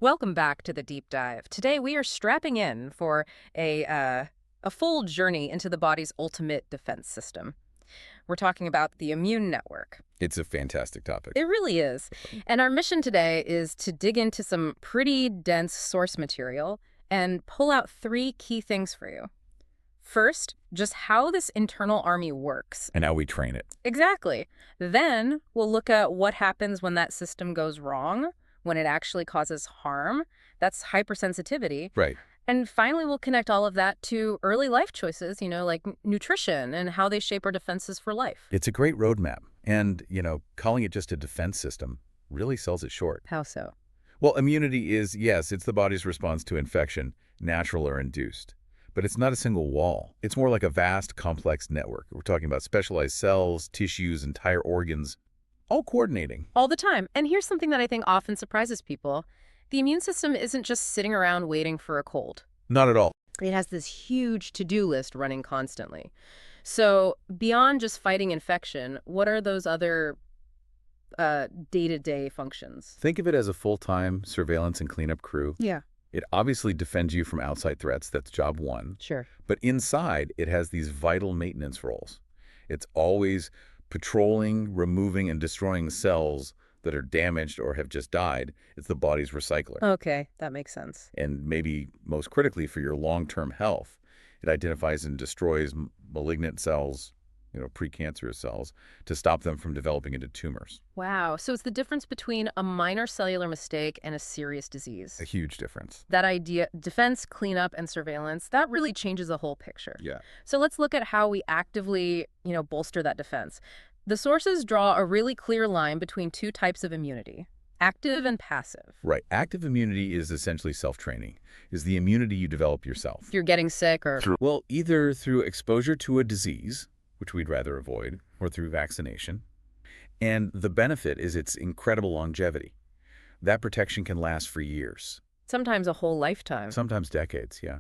Welcome back to the deep dive. Today we are strapping in for a full journey into the body's ultimate defense system. We're talking about the immune network. It's a fantastic topic. It really is. And our mission today is to dig into some pretty dense source material and pull out three key things for you. First, just how this internal army works. And how we train it. Exactly. Then we'll look at what happens when that system goes wrong, when it actually causes harm. That's hypersensitivity. Right. And finally, we'll connect all of that to early life choices, like nutrition and how they shape our defenses for life. It's a great roadmap. And, calling it just a defense system really sells it short. How so? Well, immunity is, yes, it's the body's response to infection, natural or induced. But it's not a single wall. It's more like a vast, complex network. We're talking about specialized cells, tissues, entire organs, all coordinating. All the time. And here's something that I think often surprises people. The immune system isn't just sitting around waiting for a cold. Not at all. It has this huge to-do list running constantly. So beyond just fighting infection, what are those other day-to-day functions? Think of it as a full-time surveillance and cleanup crew. Yeah. It obviously defends you from outside threats. That's job one. Sure. But inside, it has these vital maintenance roles. It's always patrolling, removing, and destroying cells that are damaged or have just died. It's the body's recycler. Okay, that makes sense. And maybe most critically for your long-term health, it identifies and destroys malignant cells, precancerous cells, to stop them from developing into tumors. Wow. So it's the difference between a minor cellular mistake and a serious disease. A huge difference. That idea, defense, cleanup, and surveillance, that really changes the whole picture. Yeah. So let's look at how we actively, bolster that defense. The sources draw a really clear line between two types of immunity, active and passive. Right. Active immunity is essentially self-training, is the immunity you develop yourself. If you're getting sick or... Well, either through exposure to a disease, which we'd rather avoid, or through vaccination. And the benefit is its incredible longevity. That protection can last for years. Sometimes a whole lifetime. Sometimes decades, yeah.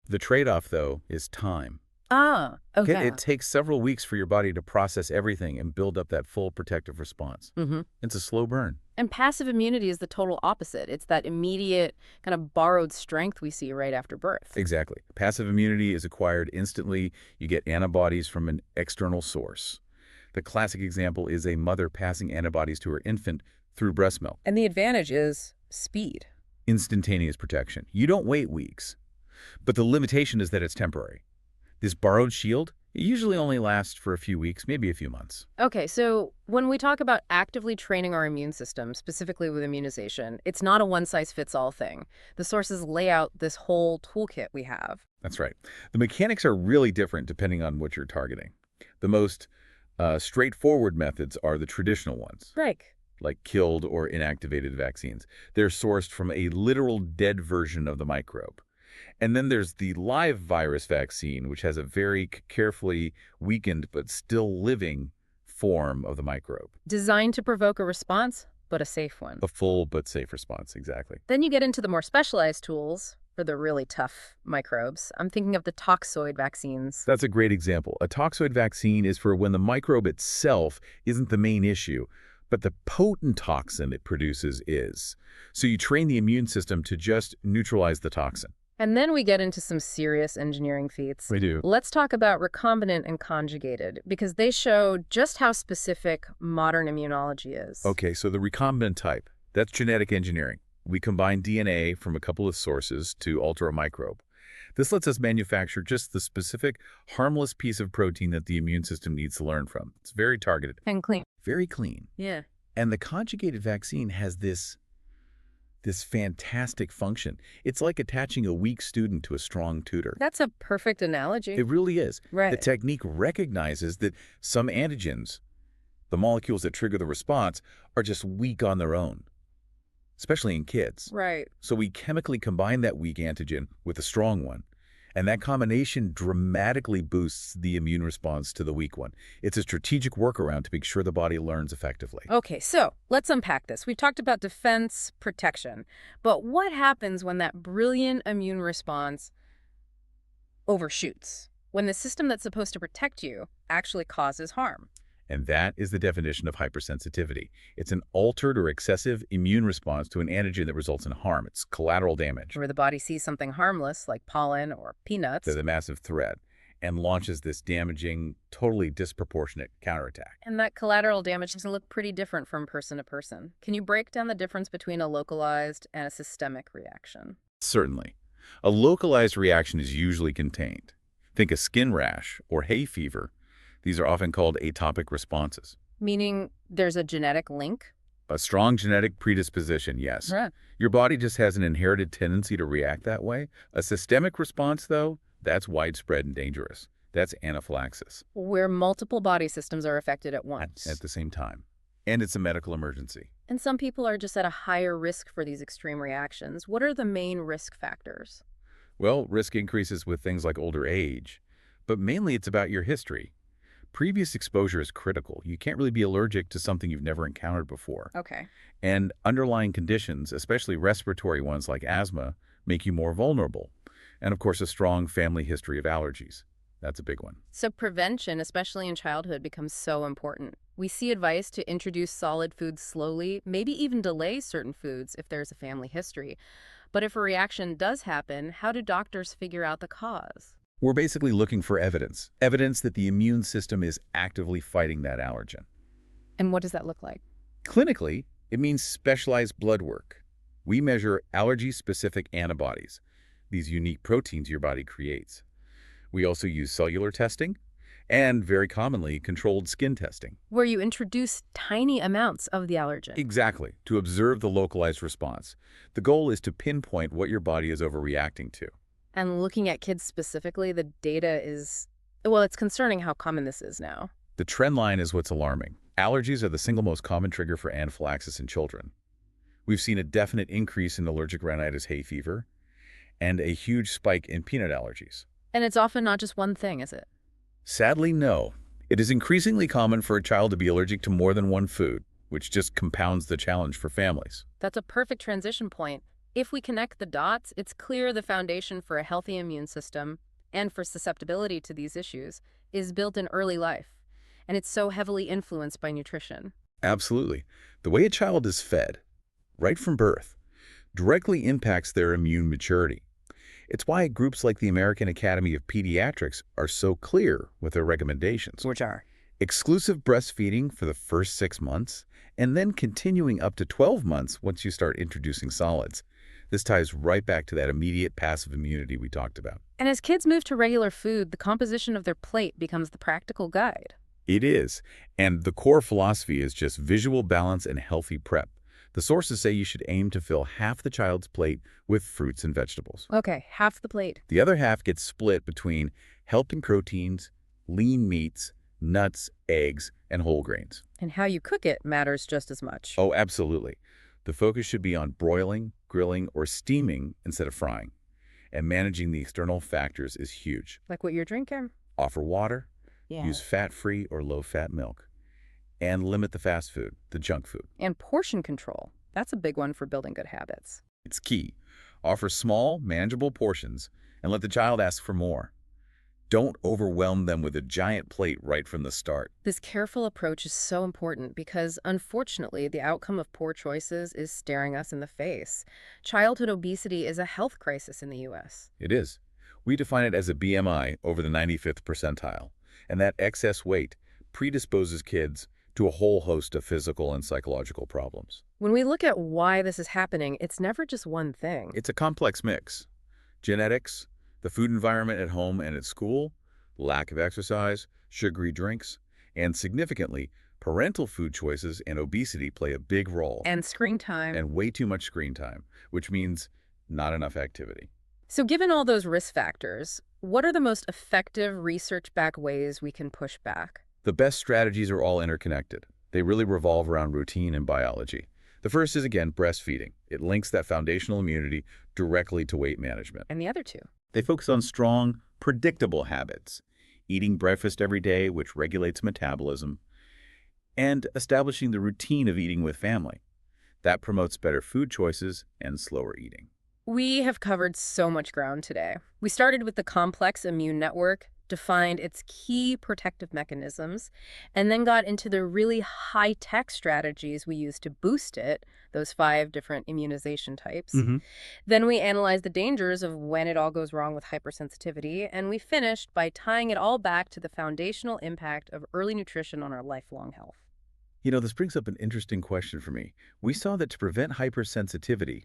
The trade-off, though, is time. Ah, okay. It takes several weeks for your body to process everything and build up that full protective response. Mm-hmm. It's a slow burn. And passive immunity is the total opposite. It's that immediate kind of borrowed strength we see right after birth. Exactly. Passive immunity is acquired instantly. You get antibodies from an external source. The classic example is a mother passing antibodies to her infant through breast milk. And the advantage is speed. Instantaneous protection. You don't wait weeks. But the limitation is that it's temporary. This borrowed shield, it usually only lasts for a few weeks, maybe a few months. Okay, so when we talk about actively training our immune system, specifically with immunization, it's not a one-size-fits-all thing. The sources lay out this whole toolkit we have. That's right. The mechanics are really different depending on what you're targeting. The most straightforward methods are the traditional ones, like killed or inactivated vaccines. They're sourced from a literal dead version of the microbe. And then there's the live virus vaccine, which has a very carefully weakened but still living form of the microbe. Designed to provoke a response, but a safe one. A full but safe response, exactly. Then you get into the more specialized tools for the really tough microbes. I'm thinking of the toxoid vaccines. That's a great example. A toxoid vaccine is for when the microbe itself isn't the main issue, but the potent toxin it produces is. So you train the immune system to just neutralize the toxin. And then we get into some serious engineering feats. We do. Let's talk about recombinant and conjugated, because they show just how specific modern immunology is. Okay, so the recombinant type, that's genetic engineering. We combine DNA from a couple of sources to alter a microbe. This lets us manufacture just the specific, harmless piece of protein that the immune system needs to learn from. It's very targeted. And clean. Very clean. Yeah. And the conjugated vaccine has this fantastic function. It's like attaching a weak student to a strong tutor. That's a perfect analogy. It really is. Right. The technique recognizes that some antigens, the molecules that trigger the response, are just weak on their own, especially in kids. Right. So we chemically combine that weak antigen with a strong one, and that combination dramatically boosts the immune response to the weak one. It's a strategic workaround to make sure the body learns effectively. Okay, so let's unpack this. We've talked about defense, protection, but what happens when that brilliant immune response overshoots? When the system that's supposed to protect you actually causes harm? And that is the definition of hypersensitivity. It's an altered or excessive immune response to an antigen that results in harm. It's collateral damage. Where the body sees something harmless, like pollen or peanuts. The massive threat, and launches this damaging, totally disproportionate counterattack. And that collateral damage can look pretty different from person to person. Can you break down the difference between a localized and a systemic reaction? Certainly. A localized reaction is usually contained. Think a skin rash or hay fever. These are often called atopic responses. Meaning there's a genetic link? A strong genetic predisposition, yes. Right. Your body just has an inherited tendency to react that way. A systemic response, though, that's widespread and dangerous. That's anaphylaxis. Where multiple body systems are affected at once. At the same time. And it's a medical emergency. And some people are just at a higher risk for these extreme reactions. What are the main risk factors? Well, risk increases with things like older age, but mainly it's about your history. Previous exposure is critical. You can't really be allergic to something you've never encountered before. Okay. And underlying conditions, especially respiratory ones like asthma, make you more vulnerable. And of course, a strong family history of allergies. That's a big one. So prevention, especially in childhood, becomes so important. We see advice to introduce solid foods slowly, maybe even delay certain foods if there's a family history. But if a reaction does happen, how do doctors figure out the cause? We're basically looking for evidence. Evidence that the immune system is actively fighting that allergen. And what does that look like? Clinically, it means specialized blood work. We measure allergy-specific antibodies, these unique proteins your body creates. We also use cellular testing and, very commonly, controlled skin testing. Where you introduce tiny amounts of the allergen. Exactly, to observe the localized response. The goal is to pinpoint what your body is overreacting to. And looking at kids specifically, the data is, well, it's concerning how common this is now. The trend line is what's alarming. Allergies are the single most common trigger for anaphylaxis in children. We've seen a definite increase in allergic rhinitis hay fever and a huge spike in peanut allergies. And it's often not just one thing, is it? Sadly, no. It is increasingly common for a child to be allergic to more than one food, which just compounds the challenge for families. That's a perfect transition point. If we connect the dots, it's clear the foundation for a healthy immune system and for susceptibility to these issues is built in early life, and it's so heavily influenced by nutrition. Absolutely. The way a child is fed, right from birth, directly impacts their immune maturity. It's why groups like the American Academy of Pediatrics are so clear with their recommendations. Which are? Exclusive breastfeeding for the first 6 months, and then continuing up to 12 months once you start introducing solids. This ties right back to that immediate passive immunity we talked about. And as kids move to regular food, the composition of their plate becomes the practical guide. It is, and the core philosophy is just visual balance and healthy prep. The sources say you should aim to fill half the child's plate with fruits and vegetables. Okay, half the plate. The other half gets split between helping proteins, lean meats, nuts, eggs, and whole grains. And how you cook it matters just as much. Oh, absolutely. The focus should be on broiling, grilling, or steaming instead of frying. And managing the external factors is huge. Like what you're drinking? Offer water, Yeah. use fat-free or low-fat milk, and limit the fast food, the junk food. And portion control. That's a big one for building good habits. It's key. Offer small, manageable portions and let the child ask for more. Don't overwhelm them with a giant plate right from the start. This careful approach is so important because, unfortunately, the outcome of poor choices is staring us in the face. Childhood obesity is a health crisis in the U.S. It is. We define it as a BMI over the 95th percentile, and that excess weight predisposes kids to a whole host of physical and psychological problems. When we look at why this is happening, it's never just one thing. It's a complex mix. Genetics, the food environment at home and at school, lack of exercise, sugary drinks, and significantly, parental food choices and obesity play a big role. And screen time. And way too much screen time, which means not enough activity. So given all those risk factors, what are the most effective research-backed ways we can push back? The best strategies are all interconnected. They really revolve around routine and biology. The first is, again, breastfeeding. It links that foundational immunity directly to weight management. And the other two? They focus on strong, predictable habits, eating breakfast every day, which regulates metabolism, and establishing the routine of eating with family. That promotes better food choices and slower eating. We have covered so much ground today. We started with the complex immune network, defined its key protective mechanisms, and then got into the really high-tech strategies we use to boost it, those 5 different immunization types. Hmm. Then we analyzed the dangers of when it all goes wrong with hypersensitivity, and we finished by tying it all back to the foundational impact of early nutrition on our lifelong health. This brings up an interesting question for me. We saw that to prevent hypersensitivity,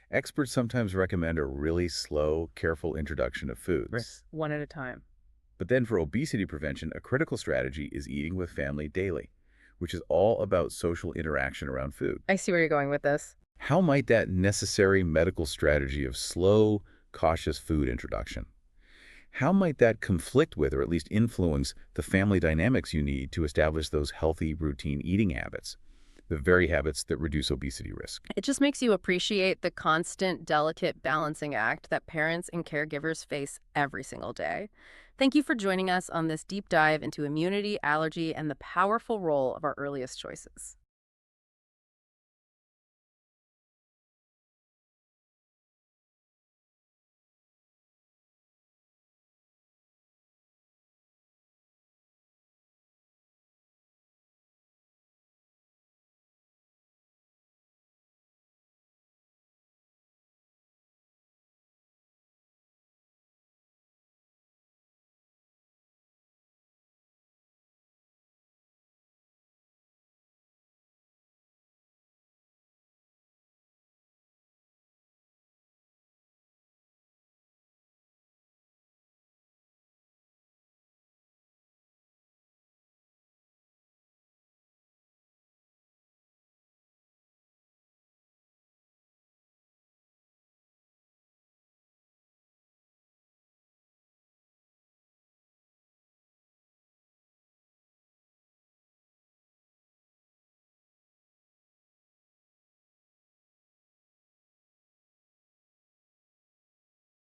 experts sometimes recommend a really slow, careful introduction of Right. foods. One at a time. But then for obesity prevention, a critical strategy is eating with family daily, which is all about social interaction around food. I see where you're going with this. How might that necessary medical strategy of slow, cautious food introduction, how might that conflict with or at least influence the family dynamics you need to establish those healthy, routine eating habits, the very habits that reduce obesity risk? It just makes you appreciate the constant, delicate balancing act that parents and caregivers face every single day. Thank you for joining us on this deep dive into immunity, allergy, and the powerful role of our earliest choices.